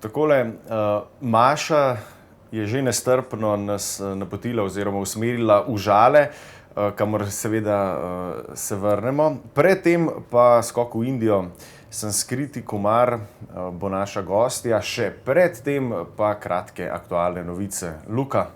Takole, Maša je že nestrpno nas napotila oziroma usmerila v Žale, kamor seveda se vrnemo. Predtem pa skok v Indijo, Sanskriti Kumar bo naša gostja, še predtem pa kratke aktualne novice. Luka.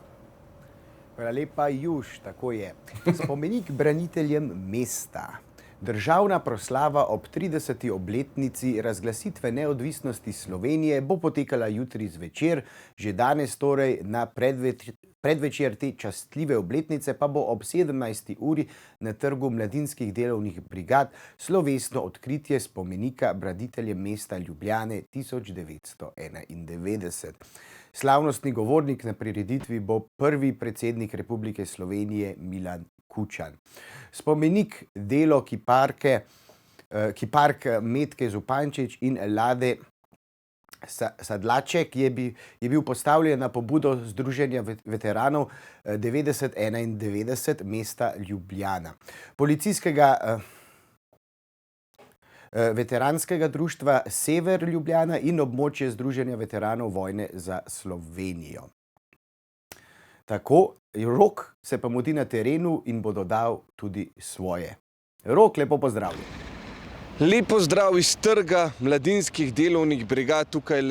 Hvala lepa, Juž, tako je. Spomenik braniteljem mesta. Državna proslava ob 30. obletnici razglasitve neodvisnosti Slovenije bo potekala jutri zvečer, že danes torej na predvečer te častitljive obletnice pa bo ob 17. uri na Trgu mladinskih delovnih brigad slovesno odkritje spomenika braniteljem mesta Ljubljane 1991. Slavnostni govornik na prireditvi bo prvi predsednik Republike Slovenije Milan Kučan. Spomenik delo kipark Metke Zupančič in Lade Sadlaček je bil postavljen na pobudo Združenja veteranov 9091 mesta Ljubljana, policijskega veteranskega društva Sever Ljubljana in območje Združenja veteranov vojne za Slovenijo. Tako, Rok se pa mudi na terenu in bo dodal tudi svoje. Rok, lepo pozdravljen. Lep pozdrav iz Trga mladinskih delovnih brigad tukaj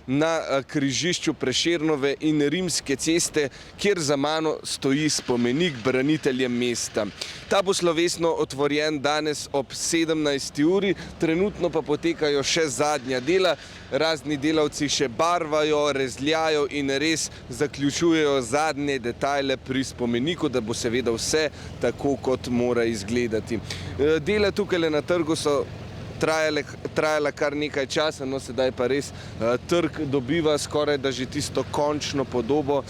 na križišču Prešernove in Rimske ceste, kjer za mano stoji spomenik braniteljem mesta. Ta bo slovesno otvorjen danes ob 17. uri, trenutno pa potekajo še zadnja dela. Razni delavci še barvajo, rezljajo in res zaključujejo zadnje detajle pri spomeniku, da bo seveda vse tako, kot mora izgledati. Dela tukaj na trgu so trajala kar nekaj časa, no sedaj pa res trg dobiva skoraj da že tisto končno podobo,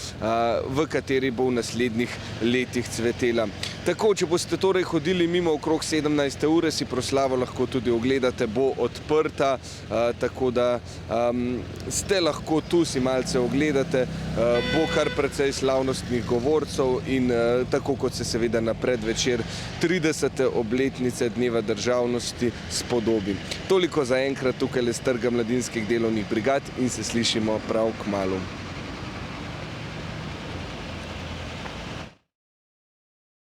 v kateri bo v naslednjih letih cvetela. Tako, če boste torej hodili mimo okrog 17. ure, si proslavo lahko tudi ogledate, bo odprta, tako da ste lahko tu, si malce ogledate, bo kar precej slavnostnih govorcev in tako kot se seveda na predvečer 30. obletnice Dneva državnosti spodobi. Toliko za enkrat tukaj z Trga mladinskih delovnih brigad in se slišimo prav kmalu.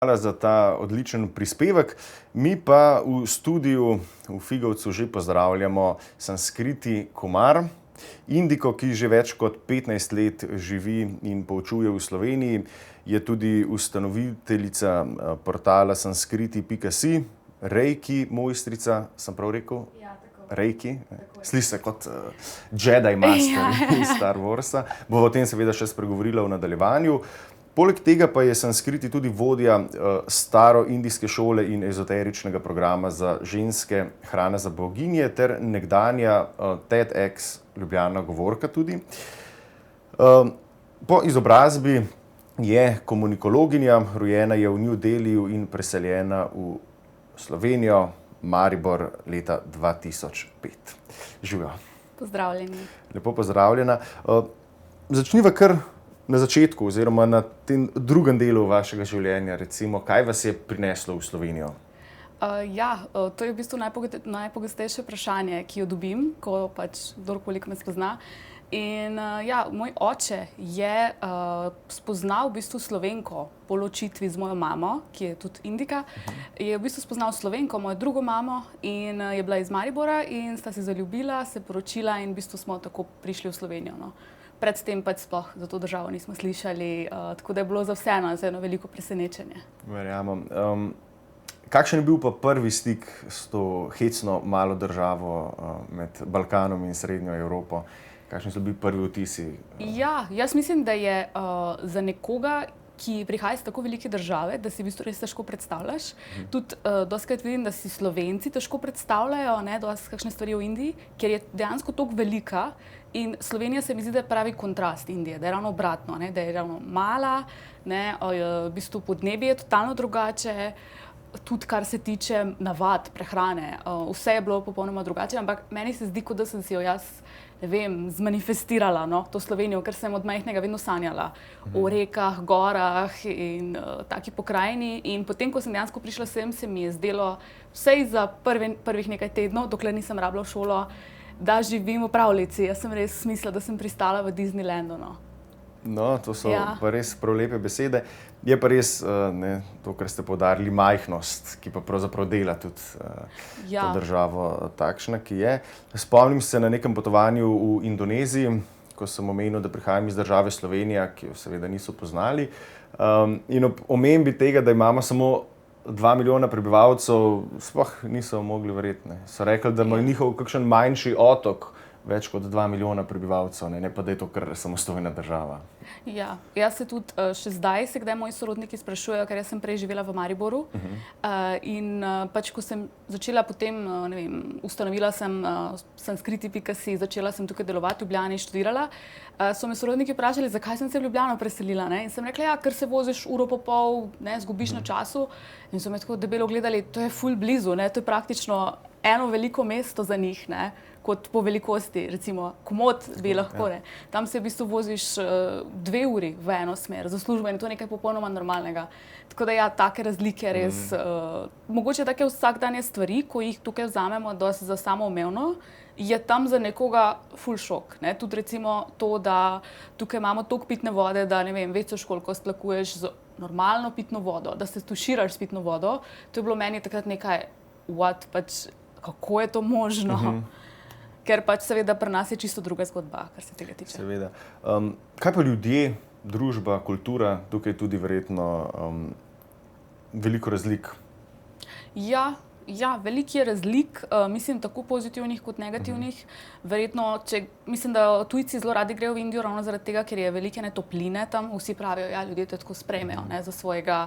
Hvala za ta odličen prispevek. Mi pa v studiu v Figovcu že pozdravljamo Sanskriti Kumar, Indiko, ki že več kot 15 let živi in poučuje v Sloveniji. Je tudi ustanoviteljica portala sanskriti.si, reiki mojstrica, sem prav rekel? Ja, tako. Reiki. Sliši se kot Jedi Master iz Star Warsa. Bo o tem seveda še spregovorila v nadaljevanju. Poleg tega pa je Sanskriti tudi vodja staro-indijske šole in ezoteričnega programa za ženske Hrana za boginje ter nekdanja TEDx Ljubljana govorka tudi. Po izobrazbi je komunikologinja, rojena je v New Delhiju in preseljena v Slovenijo, Maribor leta 2005. Živjo. Pozdravljeni. Lepo pozdravljena. Začniva kar na začetku oziroma na tem drugem delu vašega življenja, recimo, kaj vas je prineslo v Slovenijo? To je v bistvu najpogostejše vprašanje, ki jo dobim, ko pač kdorkoli me spozna. In moj oče je spoznal v bistvu Slovenko po ločitvi z mojo mamo, ki je tudi Indika. Je v bistvu spoznal Slovenko, mojo drugo mamo, in je bila iz Maribora in sta se zaljubila, se poročila in v bistvu smo tako prišli v Slovenijo. No. Predtem pač sploh za to državo nismo slišali, tako da je bilo za vseeno eno veliko presenečenje. Verjamem. Kakšen je bil pa prvi stik s to hecno malo državo med Balkanom in Srednjo Evropo? Kakšni so bili prvi vtisi? Ja, jaz mislim, da je za nekoga, ki prihaja iz tako velike države, da si v bistvu res težko predstavljaš. Tudi dostikrat vidim, da si Slovenci težko predstavljajo, kakšne stvari v Indiji, ker je dejansko toliko velika. In Slovenija se mi zdi, da je pravi kontrast Indije, da je ravno obratno, da je ravno mala, v bistvu podnebje je totalno drugače, tudi kar se tiče navad, prehrane, vse je bilo popolnoma drugače, ampak meni se zdi, kot da sem si jo jaz, zmanifestirala, to Slovenijo, ker sem od majhnega vedno sanjala o rekah, gorah in taki pokrajini. In potem, ko sem dejansko prišla sem, se mi je zdelo vsej za prvih nekaj tednov, dokler nisem rabila v šolo, da živim v pravljici. Jaz sem res mislila, da sem pristala v Disneylandu. No, to so Ja. pa res prav lepe besede. Je pa res to, kar ste poudarili, majhnost, ki pa pravzaprav dela tudi Ja. to državo takšna, ki je. Spomnim se na nekem potovanju v Indoneziji, ko sem omenil, da prihajam iz države Slovenija, ki jo seveda niso poznali. In ob omembi tega, da imamo samo 2 milijona prebivalcev, sploh niso mogli verjeti. So rekli, da ima njihov kakšen manjši otok več kot 2 milijona prebivalcev, ne pa da je to kar samostojna država. Ja, jaz se tudi še zdaj se kdaj moji sorodniki sprašujejo, ker jaz sem prej živela v Mariboru. In pač, ko sem začela potem, ne vem, ustanovila sem sanskriti.si, začela sem tukaj delovati v Ljubljani, študirala, so me sorodniki vprašali, zakaj sem se v Ljubljano preselila. Ne? In sem rekla, ja, ker se voziš uro pa pol, ne, zgubiš na času. In so me tako debelo gledali, to je ful blizu, ne? To je praktično eno veliko mesto za njih, ne? Kot po velikosti, recimo Komod bi lahko. Ne? Tam se v bistvu voziš 2 uri v eno smer za službo in to je nekaj popolnoma normalnega. Tako da ja, take razlike res, mogoče take vsakdanje stvari, ko jih tukaj vzamemo dosti za samoumevno, je tam za nekoga ful šok. Ne? Tudi recimo to, da tukaj imamo toliko pitne vode, da ne vem, večjo školjko stlakuješ z normalno pitno vodo, da se tuširaš s pitno vodo, to je bilo meni takrat nekaj, pač, kako je to možno? Ker pač seveda pri nas je čisto druga zgodba, kar se tega tiče. Seveda. Kaj pa ljudje, družba, kultura, tukaj tudi verjetno veliko razlik? Ja, veliko je razlik, mislim, tako pozitivnih kot negativnih. Verjetno, mislim, da tujci zelo radi grejo v Indijo ravno zaradi tega, ker je velike topline tam. Vsi pravijo, ja, ljudje to tako sprejmejo, ne, za svojega.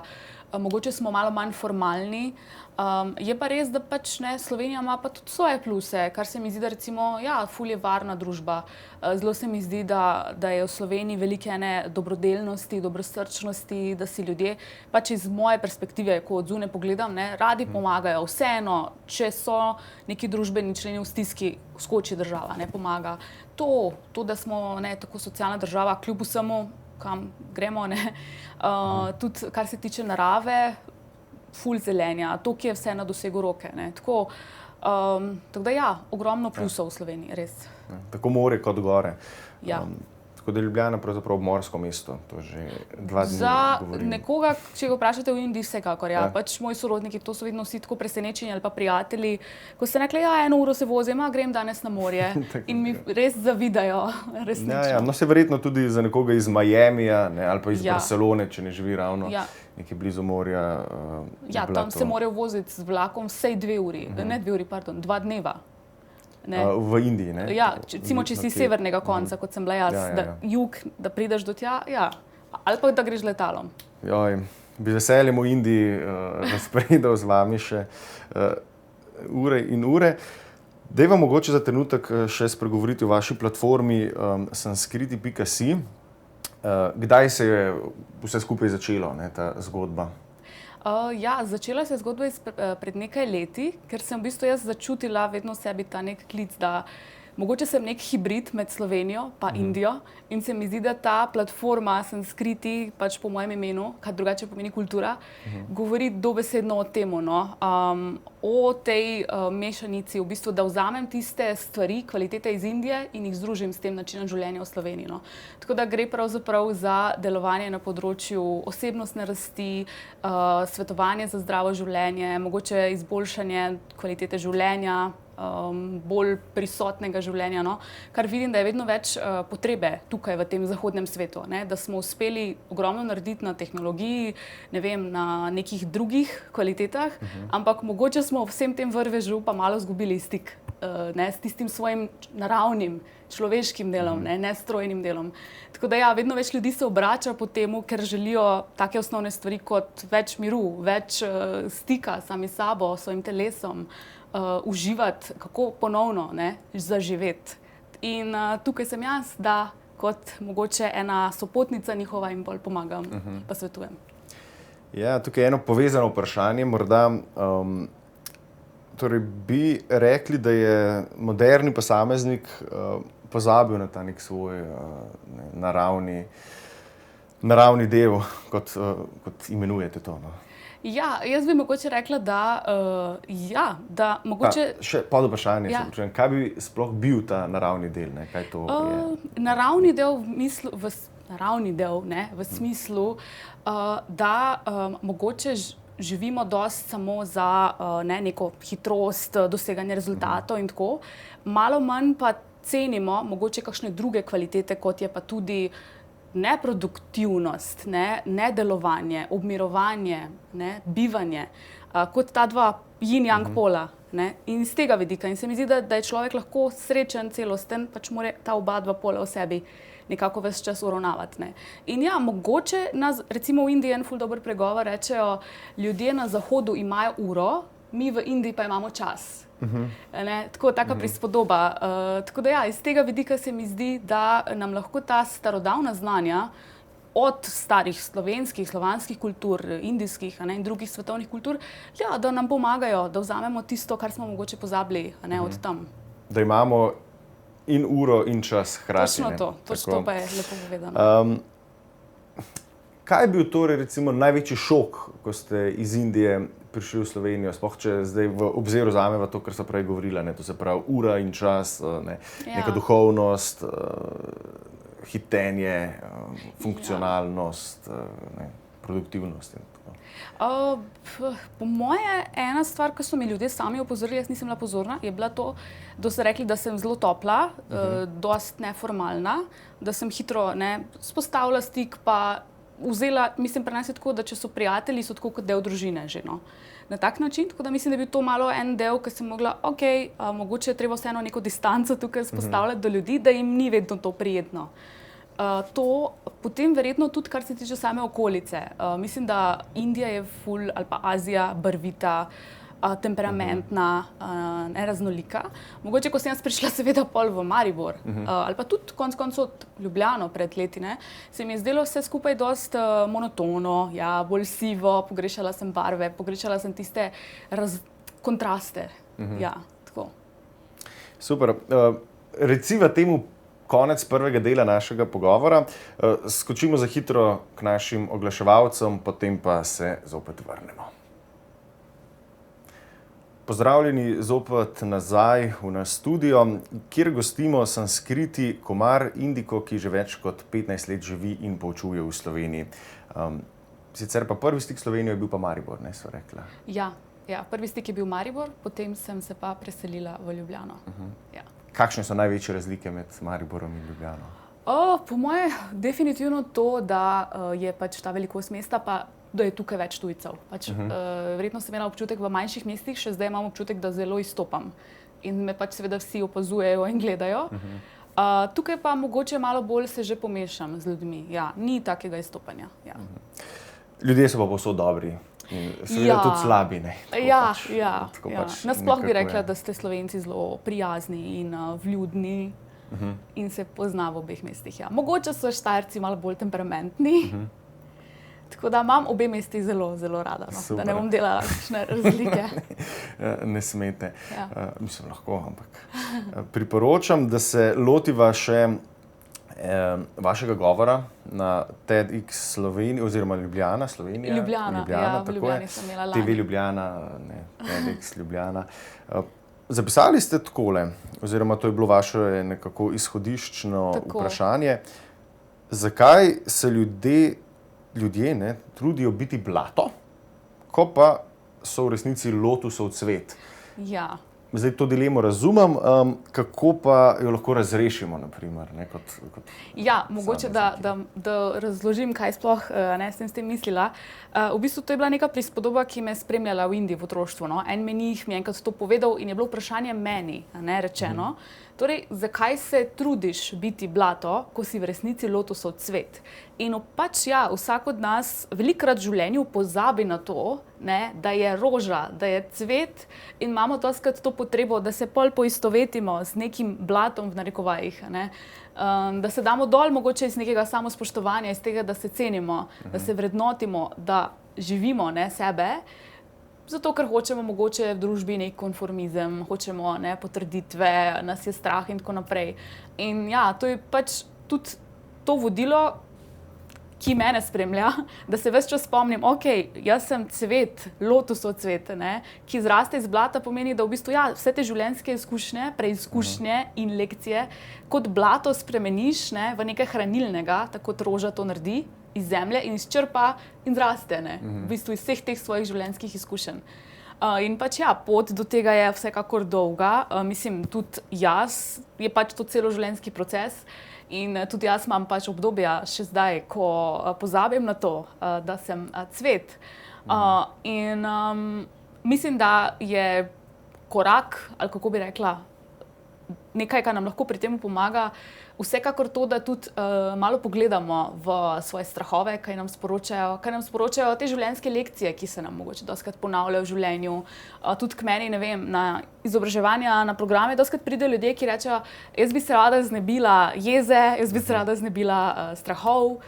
Mogoče smo malo manj formalni. Je pa res, da pač ne, Slovenija ima pa tudi svoje pluse, kar se mi zdi, da recimo, ja, ful je varna družba. Zelo se mi zdi, da je v Sloveniji velike ene dobrodelnosti, dobrosrčnosti, da si ljudje, pač iz moje perspektive, ko od zunaj pogledam, ne, radi pomagajo. Vseeno, če so neki družbeni členi v stiski, skoči država, ne pomaga. To, da smo ne, tako socialna država, kljub vsemu, kam gremo, ne, tudi kar se tiče narave, ful zelenja, to, ki je vse na dosegu roke. Ne. Tako da ja, ogromno plusov v Sloveniji, res. Tako more kot gore. Ja. Tako da je Ljubljana pravzaprav obmorsko mesto, to že 2 dni Za govorim. nekoga, če ga vprašate v Indiji, vsekakor, ja. Pač moji sorodniki, to so vedno vsi tako presenečeni ali pa prijatelji, ko ste rekli, ja, 1 uro se vozim, grem danes na morje in mi res zavidajo, resnično. Ja, no se verjetno tudi za nekoga iz Miamija, ne, ali pa iz Barcelone, če ne živi ravno nekje blizu morja. Ja, tam se morajo voziti z vlakom vsej 2 uri, ne 2 uri, pardon, 2 dneva. V Indiji, ne? Ja, recimo, če si severnega konca, kot sem bila jaz, da jug, da prideš do tja, ja. Ali pa da greš letalom. Joj, bi veseljem v Indiji razpredal z vami še ure in ure. Dajva mogoče za trenutek še spregovoriti o vaši platformi sanskriti.si. Kdaj se je vse skupaj začelo, ne, ta zgodba? Ja, začela se je zgodba pred nekaj leti, ker sem v bistvu jaz začutila vedno v sebi ta nek klic, da mogoče sem nek hibrid med Slovenijo pa Indijo in se mi zdi, da ta platforma Sanskriti, pač po mojem imenu, kar drugače pomeni kultura, govori dobesedno o tem, o tej mešanici, v bistvu, da vzamem tiste stvari, kvalitete iz Indije in jih združim s tem načinom življenja v Sloveniji. No. Tako da gre pravzaprav za delovanje na področju osebnostne rasti, svetovanje za zdravo življenje, mogoče izboljšanje kvalitete življenja, bolj prisotnega življenja, no? Kar vidim, da je vedno več potrebe tukaj v tem zahodnem svetu, ne? Da smo uspeli ogromno narediti na tehnologiji, ne vem, na nekih drugih kvalitetah, ampak mogoče smo v vsem tem vrvežu pa malo izgubili stik, ne? S tistim svojim naravnim, človeškim delom, ne strojnim delom. Tako da ja, vedno več ljudi se obrača po temu, ker želijo take osnovne stvari kot več miru, več stika sami s sabo, svojim telesom, uživati, kako ponovno, ne, zaživeti. In tukaj sem jaz, da kot mogoče ena sopotnica njihova in bolj pomagam, pa svetujem. Ja, tukaj je eno povezano vprašanje, morda torej bi rekli, da je moderni posameznik pozabil na ta nek svoj naravni del, kot imenujete to. No. Ja, jaz bi mogoče rekla, da mogoče. Še pod vprašanje, Ja. kaj bi sploh bil ta naravni del? Ne? Kaj to je? Naravni del v smislu, da mogoče živimo dosti samo za neko hitrost, doseganje rezultatov in tako, malo manj pa cenimo mogoče kakšne druge kvalitete, kot je pa tudi neproduktivnost, nedelovanje, obmirovanje, bivanje, kot ta dva yin-yang pola. In z tega vidika. In se mi zdi, da je človek lahko srečen, celosten, pač mora ta oba dva pola v sebi nekako ves čas uravnavati. In ja, mogoče nas, recimo v Indiji en ful dober pregovor rečejo, ljudje na zahodu imajo uro, mi v Indiji pa imamo čas. Taka prispodoba. Tako da ja, iz tega vidika se mi zdi, da nam lahko ta starodavna znanja od starih slovenskih, slovanskih kultur, indijskih in drugih svetovnih kultur, ja, da nam pomagajo, da vzamemo tisto, kar smo mogoče pozabili od tam. Da imamo in uro in čas hkrati. Točno to pa je lepo povedano. Kaj je bil torej recimo največji šok, ko ste iz Indije prišli v Slovenijo, sploh če zdaj v obzir vzameva to, kar so prej govorila, to se pravi ura in čas, neka duhovnost, hitenje, funkcionalnost, produktivnost in tako. Po moje, ena stvar, ki so mi ljudje sami opozorili, jaz nisem bila pozorna, je bila to, da so rekli, da sem zelo topla, dost neformalna, da sem hitro spostavila stik, pa vzela, mislim, pri nas je tako, da če so prijatelji, so tako kot del družine že, na tak način, tako da mislim, da je bil to malo en del, ki sem mogla, mogoče je treba vseeno neko distanco tukaj spostavljati do ljudi, da jim ni vedno to prijetno. To potem verjetno tudi, kar se tiče same okolice. Mislim, da Indija je ful, ali pa Azija, barvita, temperamentna, raznolika. Mogoče, ko sem jaz prišla seveda pol v Maribor, ali pa tudi konec koncev Ljubljano pred leti, se mi je zdelo vse skupaj dost monotono, bolj sivo, pogrešala sem barve, pogrešala sem tiste kontraste. Ja, tako. Super. Reciva temu konec prvega dela našega pogovora. Skočimo za hitro k našim oglaševalcem, potem pa se zopet vrnemo. Pozdravljeni zopet nazaj v naš studio, kjer gostimo Sanskriti Kumar, Indiko, ki že več kot 15 let živi in poučuje v Sloveniji. Sicer pa prvi stik s Slovenijo je bil pa Maribor, so rekla. Ja, prvi stik je bil Maribor, potem sem se pa preselila v Ljubljano. Ja. Kakšne so največje razlike med Mariborom in Ljubljano? Po moje definitivno to, da je pač ta velikost mesta, pa da je tukaj več tujcev. Verjetno sem imela občutek v manjših mestih, še zdaj imam občutek, da zelo izstopam. In me pač seveda vsi opazujejo in gledajo. Tukaj pa mogoče malo bolj se že pomešam z ljudmi. Ja, ni takega izstopanja. Ja. Ljudje so pa povsod dobri in seveda tudi slabi. Nasploh bi rekla, da ste Slovenci zelo prijazni in vljudni in se pozna v obeh mestih. Ja. Mogoče so Štajerci malo bolj temperamentni. Tako da imam obe mesti zelo, zelo rada, da ne bom delala kakšne razlike. Ne smete. Mislim, lahko, ampak priporočam, da se lotiva še vašega govora na TEDx Slovenija, oziroma Ljubljana, Slovenija. Ljubljana, v Ljubljani sem imela lani. TV Ljubljana, TEDx Ljubljana. Zapisali ste takole, oziroma to je bilo vaše nekako izhodiščno vprašanje. Zakaj se ljudje trudijo biti blato, ko pa so v resnici lotusov cvet? Ja. Zdaj to dilemo razumem, kako pa jo lahko razrešimo, naprimer, Ja, mogoče, da razložim, kaj sploh sem s tem mislila. V bistvu to je bila neka prispodoba, ki me je spremljala v Indiji v otroštvu. En menih mi je enkrat to povedal in je bilo vprašanje meni rečeno. Torej, zakaj se trudiš biti blato, ko si v resnici lotusov cvet? In pač ja, vsak od nas velikokrat v življenju pozabi na to, da je roža, da je cvet in imamo dostikrat to potrebo, da se pol poistovetimo z nekim blatom v narekovajih. Da se damo dol mogoče iz nekega samospoštovanja, iz tega, da se cenimo, da se vrednotimo, da živimo sebe, zato ker hočemo mogoče v družbi nek konformizem, hočemo potrditve, nas je strah in tako naprej. In ja, to je pač tudi to vodilo, ki mene spremlja, da se ves čas spomnim, ok, jaz sem cvet, lotusov cvet, ne, ki zraste iz blata, pomeni, da v bistvu vse te življenjske izkušnje, preizkušnje in lekcije kot blato spremeniš, ne, v nekaj hranilnega, tako kot roža to naredi iz zemlje in izčrpa in zraste, ne, v bistvu iz vseh teh svojih življenjskih izkušenj. In pač pot do tega je vsekakor dolga. Mislim, tudi jaz, je pač to celoživljenjski proces. In tudi jaz imam pač obdobja še zdaj, ko pozabim na to, da sem cvet. Mislim, da je korak, ali kako bi rekla, nekaj, kar nam lahko pri tem pomaga, vsekakor to, da tudi malo pogledamo v svoje strahove, kaj nam sporočajo te življenjske lekcije, ki se nam mogoče dostikrat ponavljajo v življenju. Tudi k meni, ne vem, na izobraževanja, na programe, dostikrat pridejo ljudje, ki rečejo, jaz bi se rada znebila jeze, jaz bi se rada znebila strahov,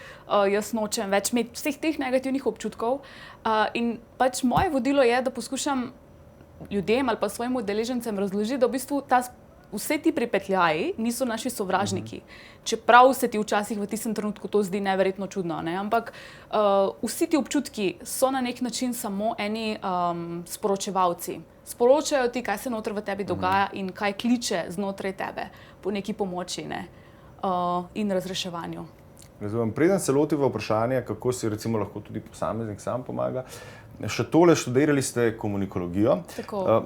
jaz nočem več imeti vseh teh negativnih občutkov. In pač moje vodilo je, da poskušam ljudem ali pa svojim udeležencem razložiti, da v bistvu vse ti pripetljaji niso naši sovražniki. Čeprav se ti včasih v tistem trenutku to zdi neverjetno čudno, ne? Ampak vsi ti občutki so na nek način samo eni sporočevalci. Sporočajo ti, kaj se noter v tebi dogaja in kaj kliče znotraj tebe po neki pomoči, ne? In razreševanju. Razumem. Preden se lotiva vprašanja, kako si recimo lahko tudi posameznik sam pomaga, še tole študirali ste komunikologijo. Tako.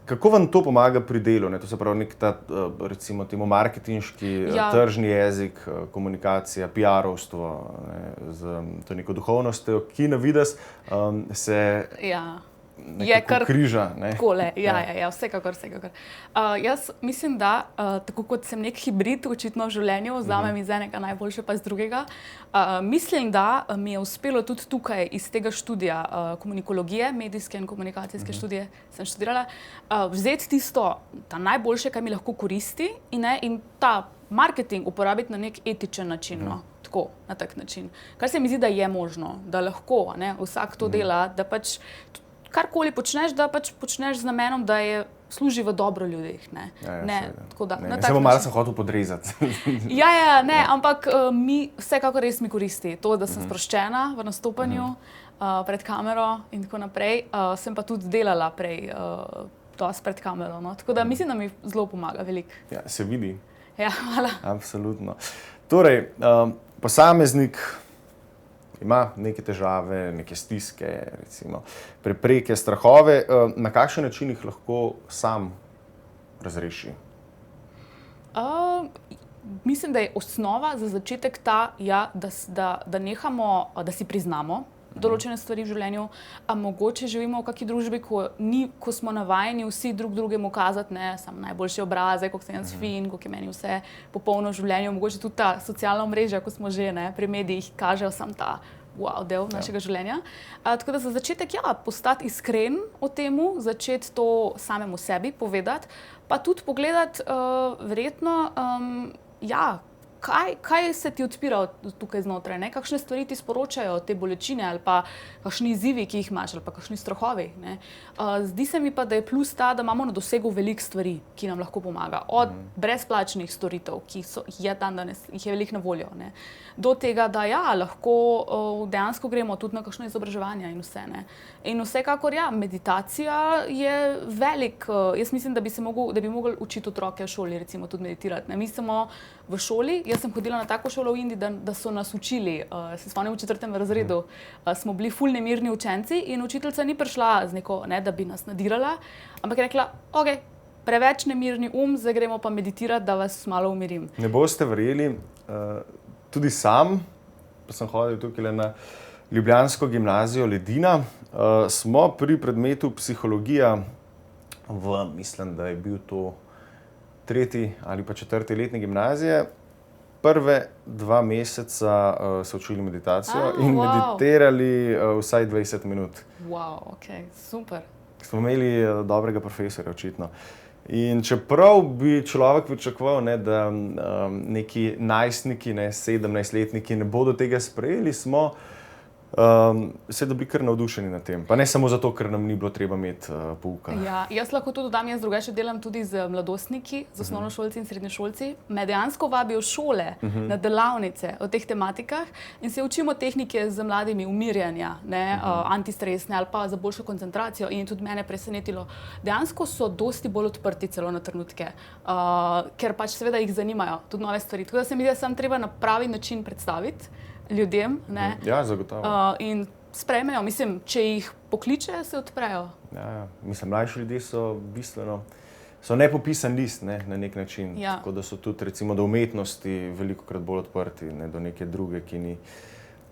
Kako vam to pomaga pri delu? To se pravi nek ta, recimo temu marketinški, tržni jezik, komunikacija, PR-ovstvo, z to neko duhovnostjo, ki na videz se nekako križa. Takole, vsekakor. Jaz mislim, da tako kot sem nek hibrid očitno v življenju, vzamem iz enega najboljše pa iz drugega, mislim, da mi je uspelo tudi tukaj iz tega študija komunikologije, medijske in komunikacijske študije sem študirala, vzeti tisto, ta najboljše, kaj mi lahko koristi in ta marketing uporabiti na nek etičen način. Tako, na tak način. Kar se mi zdi, da je možno, da lahko vsak to dela, da pač karkoli počneš, da pač počneš z namenom, da je služi v dobro ljudeh. Samo malo sem hotel podrezati. Ampak vsekakor res mi koristi to, da sem sproščena v nastopanju pred kamero in tako naprej. Sem pa tudi delala prej dosti pred kamero. Tako da mislim, da mi zelo pomaga veliko. Ja, se vidi. Ja, hvala. Absolutno. Torej, posameznik ima neke težave, neke stiske, recimo prepreke, strahove. Na kakšen način jih lahko sam razreši? Mislim, da je osnova za začetek ta, da nehamo, da si priznamo določene stvari v življenju, a mogoče živimo v kakšni družbi, ko smo navajeni vsi drug drugemu kazati, samo najboljši obraze, kako sem jaz fin, kako je meni vse popolno v življenju, mogoče tudi ta socialna omrežja, ko smo že pri medijih, kažejo sam ta del našega življenja. Tako da za začetek, postati iskren o temu, začeti to samemu sebi povedati, pa tudi pogledati verjetno, kaj se ti odpira tukaj znotraj, kakšne stvari ti sporočajo te bolečine ali pa kakšni izzivi, ki jih imaš ali pa kakšni strahovi. Zdi se mi pa, da je plus ta, da imamo na dosegu veliko stvari, ki nam lahko pomaga. Od brezplačnih storitev, ki je dandanes, jih je veliko na voljo, do tega, da lahko dejansko gremo tudi na kakšno izobraževanje in vse. In vsekakor meditacija je velik. Jaz mislim, da bi mogli učiti otroke v šoli recimo tudi meditirati. Mi smo v šoli, jaz sem hodila na tako šolo v Indiji, da so nas učili, se spomnim v 4. razredu, smo bili ful nemirni učenci in učiteljica ni prišla z neko, da bi nas nadirala, ampak je rekla, ok, preveč nemirni zdaj gremo pa meditirati, da vas malo umirim. Ne boste verjeli, tudi sam, pa sem hodil tukaj na ljubljansko gimnazijo Ledina, smo pri predmetu psihologija mislim, da je bil to 3. ali pa 4. letni gimnazije, prve 2 meseca se učili meditacijo in meditirali vsaj 20 minut. Wow, ok, super. Smo imeli dobrega profesorja, očitno. In čeprav bi človek pričakoval, da neki najstniki, 17-letniki ne bodo tega sprejeli, smo Se da bi kar navdušeni nad tem. Pa ne samo zato, ker nam ni bilo treba imeti pouka. Ja, jaz lahko to dodam, jaz drugače delam tudi z mladostniki, z osnovnošolci in srednješolci. Me dejansko vabijo šole na delavnice o teh tematikah in se učimo tehnike z mladimi umirjanja, antistresne ali pa za boljšo koncentracijo in je tudi mene presenetilo. Dejansko so dosti bolj odprti celo na trenutke, ker pač seveda jih zanimajo tudi nove stvari. Tako da se mi zdi, da sem treba na pravi način predstaviti ljudem, Ja, zagotovo. in sprejmejo, mislim, če jih pokliče, se odprejo. Ja. Mislim, mlajši ljudje so bistveno, so nepopisan list, ne, na nek način. Ja. Tako da so tudi recimo do umetnosti velikokrat bolj odprti, ne, do neke druge, ki ni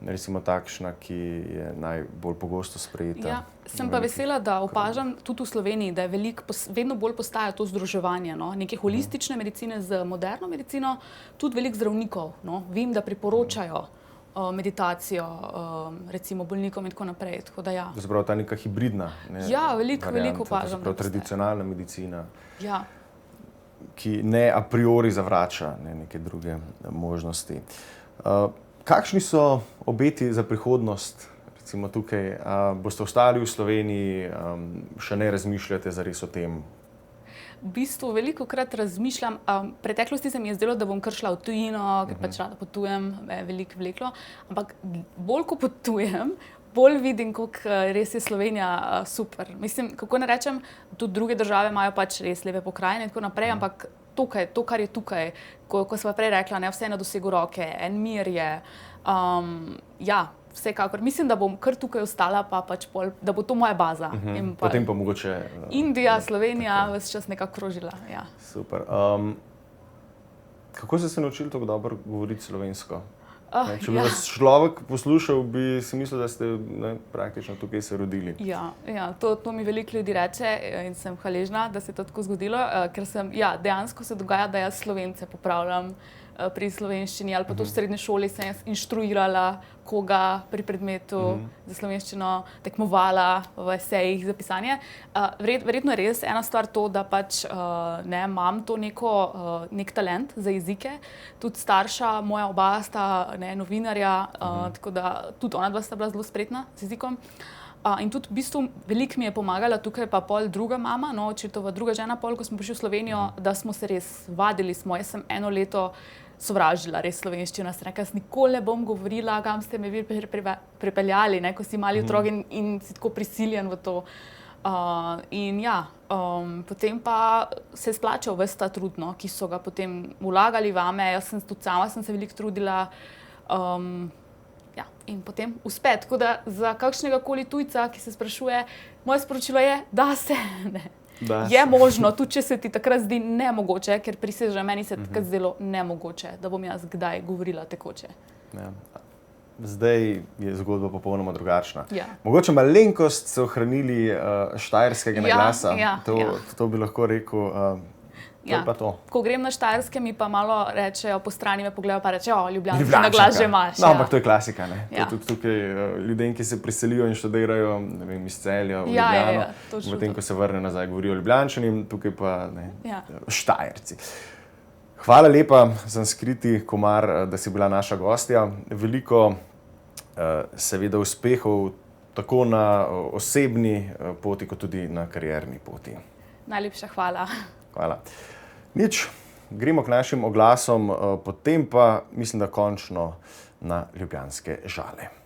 recimo takšna, ki je najbolj pogosto sprejeta. Ja, sem pa vesela, da opažam tudi v Sloveniji, da je vedno bolj postaja to združevanje, neke holistične medicine z moderno medicino, tudi veliko zdravnikov. Vem, da priporočajo meditacijo, recimo bolnikom in tako naprej. Tako da, ja. Zapravo ta neka hibridna Veliko opažam. Tradicionalna medicina, Ja. ki ne a priori zavrača neke druge možnosti. Kakšni so obeti za prihodnost, recimo tukaj? Boste ostali v Sloveniji, še ne razmišljate zares o tem? V bistvu velikokrat razmišljam, v preteklosti se mi je zdelo, da bom kar šla v tujino, ker pač rada potujem, me je veliko vleklo, ampak bolj ko potujem, bolj vidim, kako res je Slovenija super. Mislim, kako ne rečem, tudi druge države imajo pač res lepe pokrajine in tako naprej, ampak tukaj, to, kar je tukaj, ko sva prej rekla, vse na dosegu roke, en mir je, ja, vsekakor. Mislim, da bom kar tukaj ostala, pa pač da bo to moja baza. In Potem pa mogoče Indija, Slovenija, ves čas nekako krožila. Ja. Super. Kako ste se naučili tako dobro govoriti slovensko? Če bi vas človek poslušal, bi si mislil, da ste praktično tukaj se rodili. Ja, to mi veliko ljudi reče in sem hvaležna, da se je to tako zgodilo, ker dejansko se dogaja, da jaz Slovence popravljam pri slovenščini ali pa to v srednji šoli sem jaz inštruirala koga pri predmetu za slovenščino, tekmovala v esejih za pisanje. Verjetno je res ena stvar to, da pač imam to nek talent za jezike. Tudi starša moja oba sta novinarja, tako da tudi ona dva sta bila zelo spretna z jezikom. In tudi v bistvu veliko mi je pomagala tukaj pa pol druga mama, očetova druga žena pol, ko smo prišli v Slovenijo, da smo se res vadili smo. Jaz sem 1 leto sovražila res slovenščino. Sem rekla, jaz nikoli ne bom govorila, kam ste me vi pripeljali, ko si mali otrok in si tako prisiljen v to. Potem pa se je splačal ves ta trud, ki so ga potem vlagali vame. Jaz sem tudi sama se veliko trudila. In potem uspe. Tako da za kakšnega koli tujca, ki se sprašuje, moje sporočilo je, da se je možno, tudi če se ti takrat zdi nemogoče, ker prisežem, meni se takrat zdelo nemogoče, da bom jaz kdaj govorila tekoče. Ja. Zdaj je zgodba popolnoma drugačna. Ja. Mogoče malenkost ste ohranili štajerskega naglasa. To bi lahko rekel. Ko grem na Štajerske, mi pa malo rečejo, po strani me pogledajo pa rečejo, ljubljanski naglas že imaš. Ampak to je klasika, ne? Tudi tukaj ljudem, ki se preselijo in študirajo, ne vem, iz Celja v Ljubljano, potem, ko se vrne nazaj, govorijo Ljubljančani, tukaj pa Štajerci. Hvala lepa, Sanskriti Kumar, da si bila naša gostja. Veliko seveda uspehov tako na osebni poti, kot tudi na karierni poti. Najlepša hvala. Hvala. Nič, gremo k našim oglasom, potem pa mislim, da končno na ljubljanske žale.